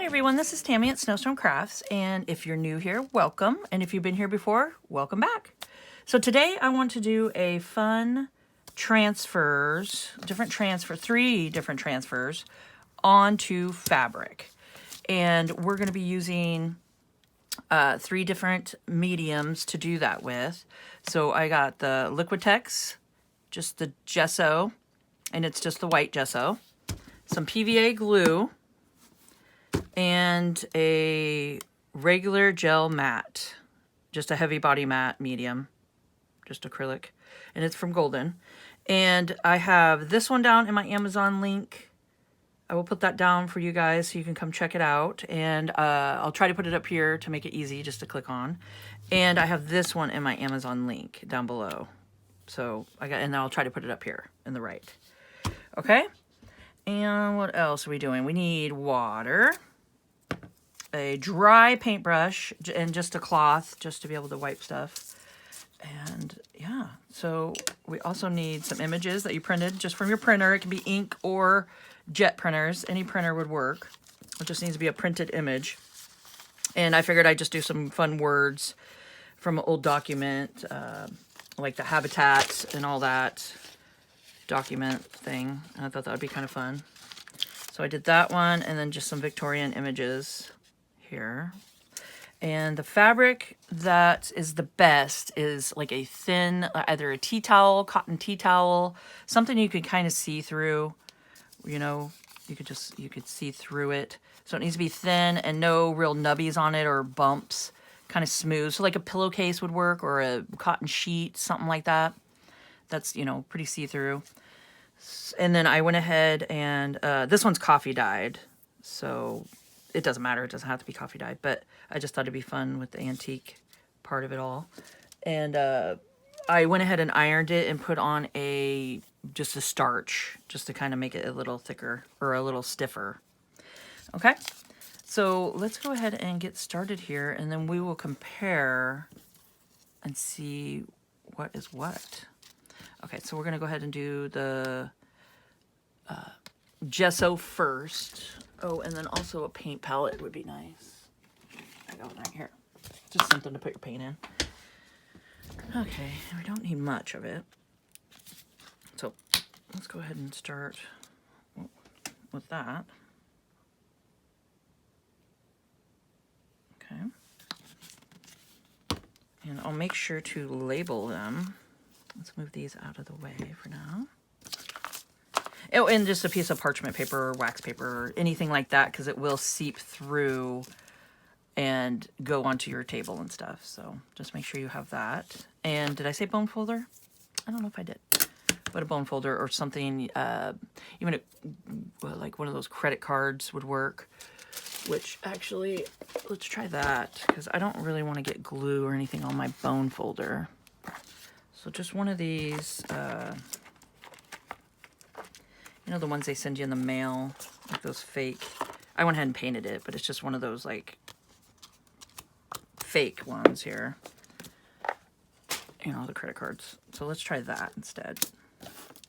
everyone, this is Tammy at Snowstorm Crafts, and if you're new here, welcome, and if you've been here before, welcome back. So today I want to do a fun transfers, three different transfers onto fabric. And we're going to be using three different mediums to do that with. So I got the Liquitex, just the gesso, and it's just the white gesso, some PVA glue, and a regular gel matte, just a heavy body matte medium, just acrylic, and it's from Golden. And I have this one down in my Amazon link. I will put that down for you guys so you can come check it out, and I'll try to put it up here to make it easy just to click on. And I have this one in my Amazon link down below, so and I'll try to put it up here in the right. Okay. And what else are we doing? We need water, a dry paintbrush, and just a cloth just to be able to wipe stuff. And yeah, so we also need some images that you printed just from your printer. It can be ink or jet printers. Any printer would work. It just needs to be a printed image. And I figured I'd just do some fun words from an old document, like the habitat and all that document thing. And I thought that would be kind of fun. So I did that one, and then just some Victorian images here. And the fabric that is the best is like a thin, either a tea towel, cotton tea towel, something you could kind of see through, you know, you could see through it. So it needs to be thin and no real nubbies on it or bumps, kind of smooth. So like a pillowcase would work, or a cotton sheet, something like that. That's, you know, pretty see-through. And then I went ahead and, this one's coffee dyed, so it doesn't matter. It doesn't have to be coffee dyed, but I just thought it'd be fun with the antique part of it all. And I went ahead and ironed it and put on just a starch, just to kind of make it a little thicker or a little stiffer. Okay, so let's go ahead and get started here, and then we will compare and see what is what. Okay, so we're going to go ahead and do the gesso first. Oh, and then also a paint palette would be nice. I got one right here. Just something to put your paint in. Okay, we don't need much of it. So let's go ahead and start with that. Okay. And I'll make sure to label them. Let's move these out of the way for now. Oh, and just a piece of parchment paper or wax paper or anything like that, because it will seep through and go onto your table and stuff. So just make sure you have that. And did I say bone folder? I don't know if I did. But a bone folder or something, even like one of those credit cards would work. Which actually, let's try that, because I don't really want to get glue or anything on my bone folder. So just one of these, you know, the ones they send you in the mail, like those fake. I went ahead and painted it, but it's just one of those like fake ones here. You know, the credit cards. So let's try that instead.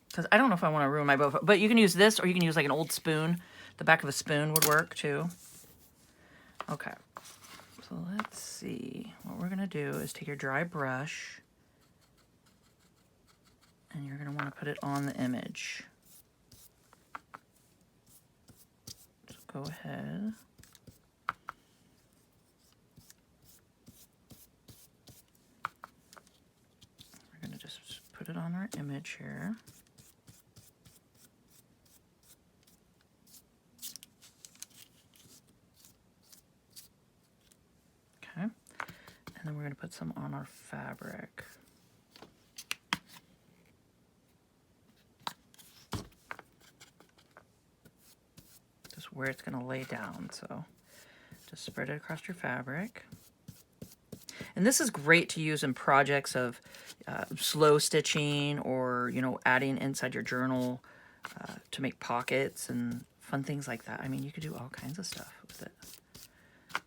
Because I don't know if I want to ruin my bow, but you can use this, or you can use like an old spoon. The back of a spoon would work too. Okay. So let's see. What we're going to do is take your dry brush, and you're going to want to put it on the image. So go ahead. We're going to just put it on our image here. Okay. And then we're going to put some on our fabric. Where it's going to lay down. So just spread it across your fabric. And this is great to use in projects of slow stitching, or, you know, adding inside your journal to make pockets and fun things like that. I mean, you could do all kinds of stuff with it.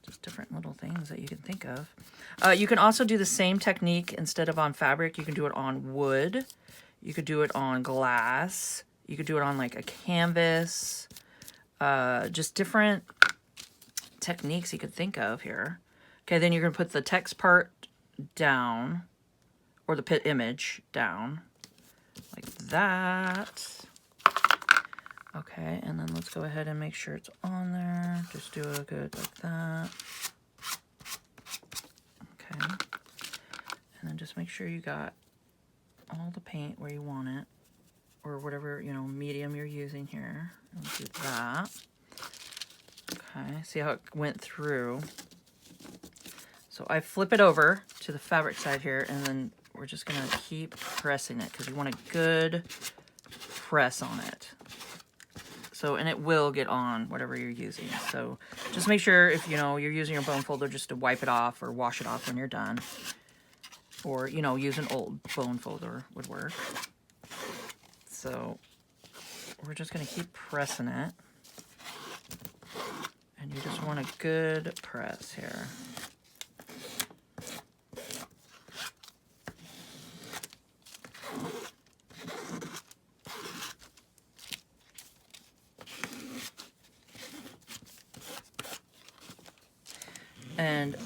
Just different little things that you can think of. You can also do the same technique. Instead of on fabric, you can do it on wood. You could do it on glass. You could do it on like a canvas. Just different techniques you could think of here. Okay, then you're going to put the text part down, or the pit image down, like that. Okay, and then let's go ahead and make sure it's on there. Just do a good like that. Okay, and then just make sure you got all the paint where you want it, or whatever, you know, medium you're using here. Let's do that. Okay, see how it went through. So I flip it over to the fabric side here, and then we're just gonna keep pressing it because you want a good press on it. So, and it will get on whatever you're using. So just make sure, if you know you're using your bone folder, just to wipe it off or wash it off when you're done. Or, you know, use an old bone folder would work. So we're just gonna keep pressing it. And you just want a good press here. And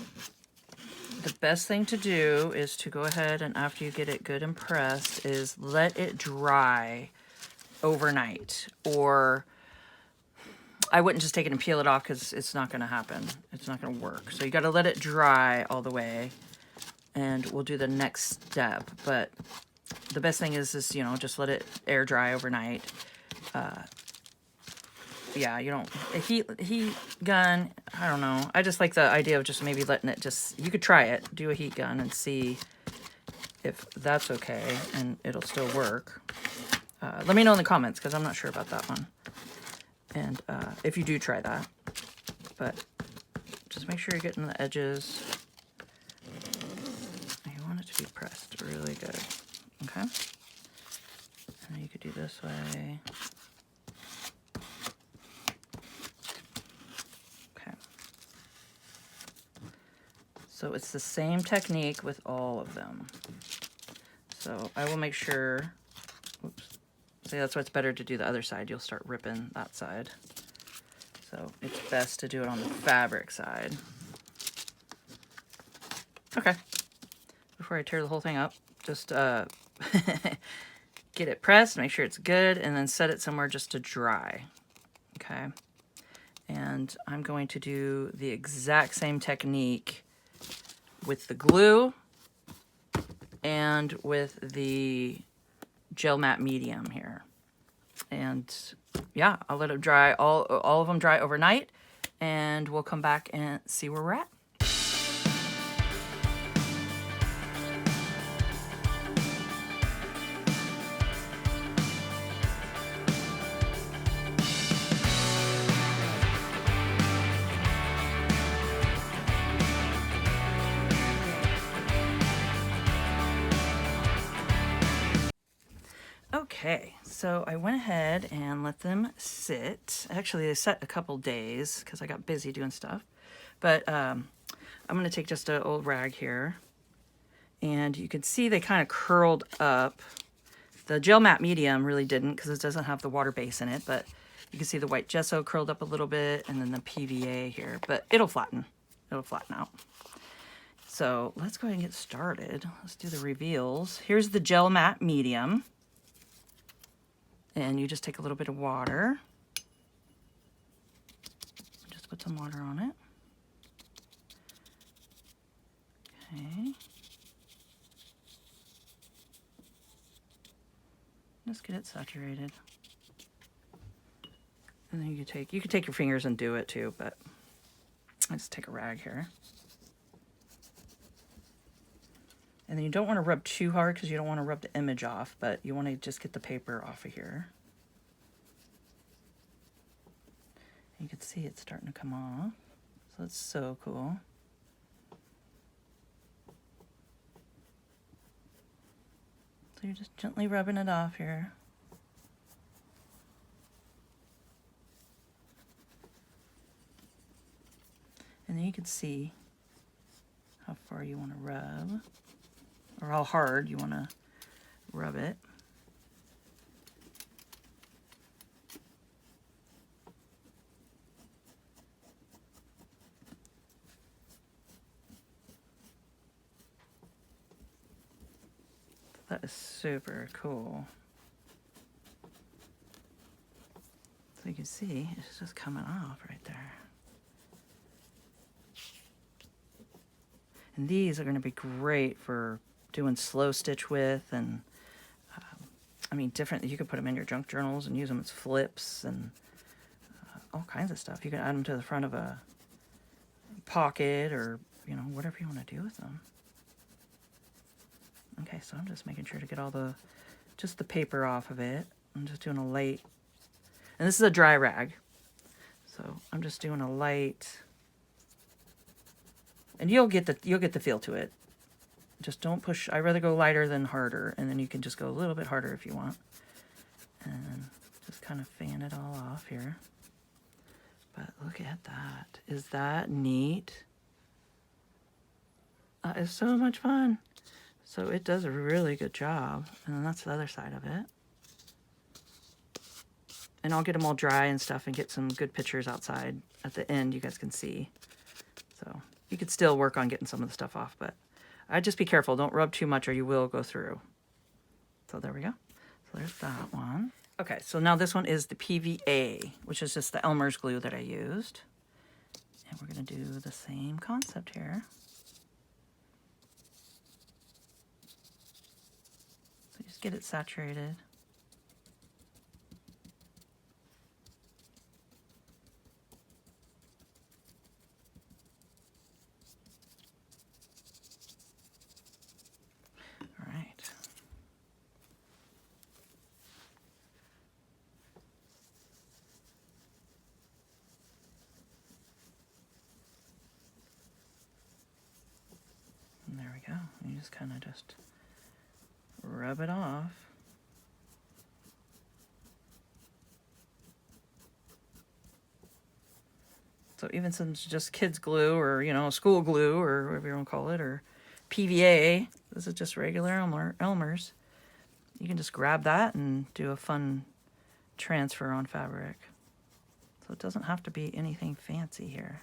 the best thing to do is to go ahead and, after you get it good and pressed, is let it dry overnight. Or I wouldn't just take it and peel it off, because it's not going to happen. It's not going to work. So you got to let it dry all the way, and we'll do the next step. But the best thing is you know, just let it air dry overnight. Yeah, you don't, a heat gun, I don't know. I just like the idea of just maybe letting it just, you could try it, do a heat gun and see if that's okay, and it'll still work. Let me know in the comments, because I'm not sure about that one. And if you do try that. But just make sure you're getting the edges. You want it to be pressed really good. Okay? And then you could do this way. So it's the same technique with all of them. So I will make sure, oops, see, that's why it's better to do the other side. You'll start ripping that side. So it's best to do it on the fabric side. Okay, before I tear the whole thing up, just get it pressed, make sure it's good, and then set it somewhere just to dry. Okay, and I'm going to do the exact same technique with the glue and with the gel matte medium here. And yeah, I'll let it dry, all of them dry overnight, and we'll come back and see where we're at. Okay, so I went ahead and let them sit. Actually, they set a couple days because I got busy doing stuff. But I'm going to take just an old rag here. And you can see they kind of curled up. The gel matte medium really didn't, because it doesn't have the water base in it. But you can see the white gesso curled up a little bit, and then the PVA here. But it'll flatten. It'll flatten out. So let's go ahead and get started. Let's do the reveals. Here's the gel matte medium. And you just take a little bit of water. Just put some water on it. Okay. Just get it saturated. And then you could take your fingers and do it too, but let's take a rag here. And then you don't want to rub too hard, because you don't want to rub the image off, but you want to just get the paper off of here. You can see it's starting to come off. So that's so cool. So you're just gently rubbing it off here. And then you can see how far you want to rub, or how hard you want to rub it. That is super cool. So you can see it's just coming off right there. And these are going to be great for doing slow stitch with, and I mean, different. You could put them in your junk journals and use them as flips and all kinds of stuff. You can add them to the front of a pocket, or you know, whatever you want to do with them. Okay, so I'm just making sure to get all the just the paper off of it. I'm just doing a light, and this is a dry rag, so I'm just doing a light, and you'll get the feel to it. Just don't push. I'd rather go lighter than harder, and then you can just go a little bit harder if you want. And just kind of fan it all off here. But look at that. Is that neat? That is so much fun. So it does a really good job. And then that's the other side of it. And I'll get them all dry and stuff and get some good pictures outside at the end you guys can see. So you could still work on getting some of the stuff off, but I'd just be careful. Don't rub too much or you will go through. So there we go. So there's that one. Okay, so now this one is the PVA, which is just the Elmer's glue that I used. And we're going to do the same concept here. So just get it saturated. And there we go. You just kind of just rub it off. So even since it's just kids glue, or you know, school glue, or whatever you want to call it, or PVA, this is just regular Elmer's. You can just grab that and do a fun transfer on fabric. So it doesn't have to be anything fancy here.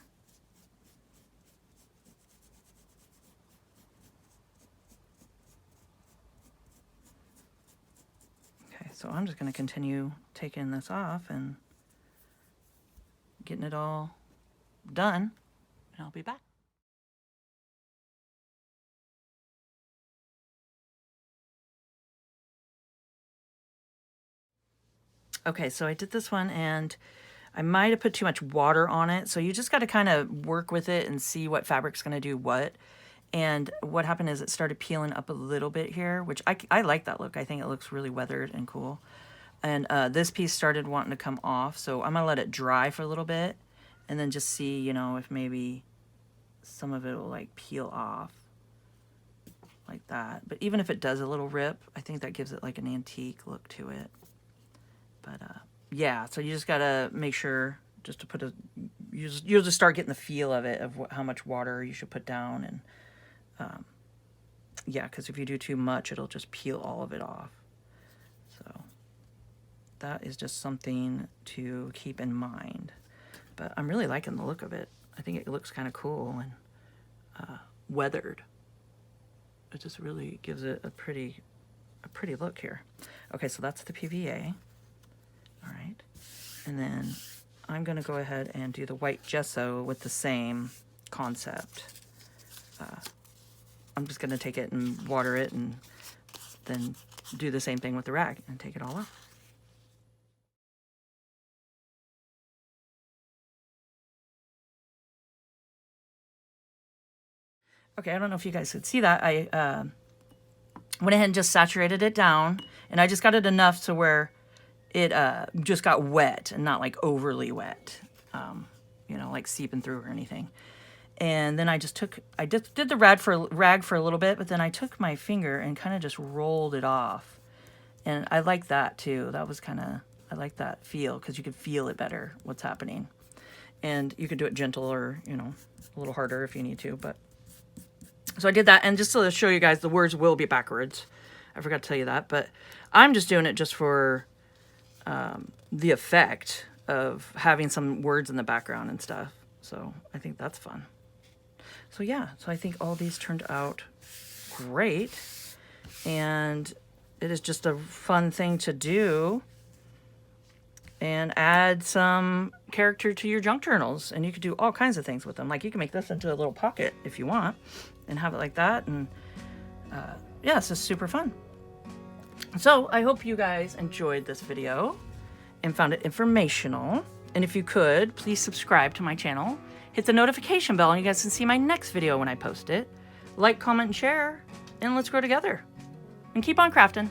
Okay, so I'm just going to continue taking this off and getting it all done, and I'll be back. Okay, so I did this one and I might have put too much water on it. So you just got to kind of work with it and see what fabric's going to do what. And what happened is it started peeling up a little bit here, which I like that look. I think it looks really weathered and cool. And this piece started wanting to come off. So I'm going to let it dry for a little bit and then just see, you know, if maybe some of it will like peel off like that. But even if it does a little rip, I think that gives it like an antique look to it. But yeah, so you just gotta make sure just to put a, you'll just start getting the feel of it, of how much water you should put down. And yeah, because if you do too much, it'll just peel all of it off. So that is just something to keep in mind. But I'm really liking the look of it. I think it looks kind of cool and weathered. It just really gives it a pretty look here. Okay, so that's the PVA. All right, and then I'm going to go ahead and do the white gesso with the same concept. I'm just going to take it and water it and then do the same thing with the rag and take it all off. Okay, I don't know if you guys could see that. I went ahead and just saturated it down, and I just got it enough to where it just got wet and not like overly wet, you know, like seeping through or anything. And then I just did the rag for a little bit, but then I took my finger and kind of just rolled it off. And I like that too. That was I like that feel, because you could feel it better, what's happening. And you could do it gentle or, you know, a little harder if you need to. But so I did that, and just to show you guys, the words will be backwards. I forgot to tell you that, but I'm just doing it just for the effect of having some words in the background and stuff. So I think that's fun. So yeah, so I think all these turned out great. And it is just a fun thing to do and add some character to your junk journals. And you could do all kinds of things with them. Like you can make this into a little pocket if you want and have it like that. And yeah, it's just super fun. So I hope you guys enjoyed this video and found it informational. And if you could, please subscribe to my channel. Hit the notification bell and you guys can see my next video when I post it. Like, comment, and share. And let's grow together. And keep on crafting.